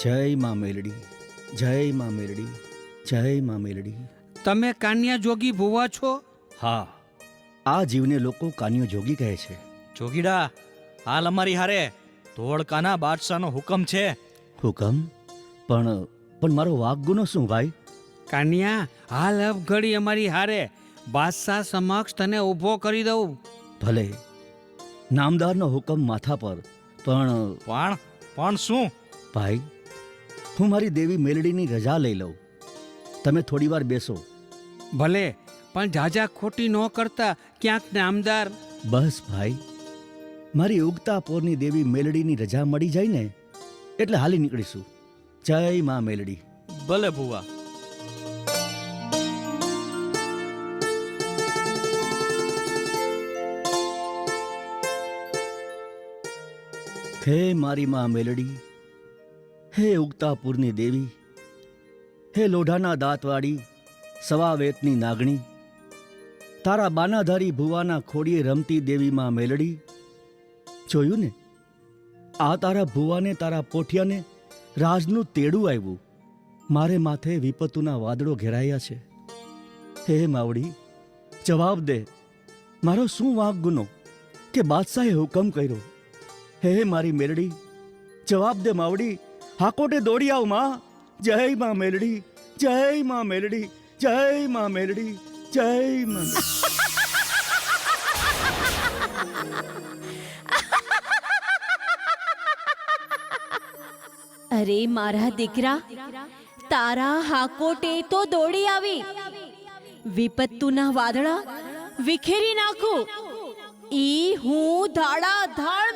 જય માં મેલડી, જય માં મેલડી, જય માં મેલડી. તમે કાન્યા જોગી ભુવા છો? હા, આ જીવને લોકો કાન્યો જોગી કહે છે. જોગીડા, હાલ અમારી હારે ધોળકાના બાદશાહનો હુકમ છે. હુકમ? પણ મારો વાઘ ગુનો શું ભાઈ? કાન્યા, હાલ ઘડી અમારી હારે બાદશાહ સમક્ષ તને ઊભો કરી દઉં. ભલે, નામદારનો હુકમ માથા પર. પણ શું? ભાઈ, હું મારી દેવી મેલડીની રજા લઈ લઉં. તમે થોડી વાર બેસો. ભલે, પણ જાજા ખોટી ન કરતા ક્યાંક નામદાર. બસ ભાઈ, મારી ઉગતા પોરની દેવી મેલડીની રજા મળી જાય ને એટલે હાલી નીકળીશું. જય માં મેલડી. ભલે ભુવા. હે મારી માં મેલડી, હે ઉગતાપુરની દેવી, હે લોઢાના દાંતવાળી સવા વેતની નાગણી, તારા બાનાધારી ભુવાના ખોડીએ રમતી દેવી માં મેલડી. જોયું ને, આ તારા ભુવાને, તારા પોઠિયાને રાજનું તેડું આવ્યું. મારે માથે વિપતુના વાદળો ઘેરાયા છે. હે માવડી, જવાબ દે, મારો શું વાંક ગુનો કે બાદશાહે હુકમ કર્યો? હે મારી મેલડી, જવાબ દે માવડી. હાકોટે દોડી આવ માં. જય માં મેલડી, જય માં મેલડી, જય માં મેલડી, જય માં મેલડી. અરે મારા દીકરા, તારા હાકોટે તો દોડી આવી. વિપત્તુના વાદળા વિખેરી નાખું. ઈ હું ધાડા ધાડ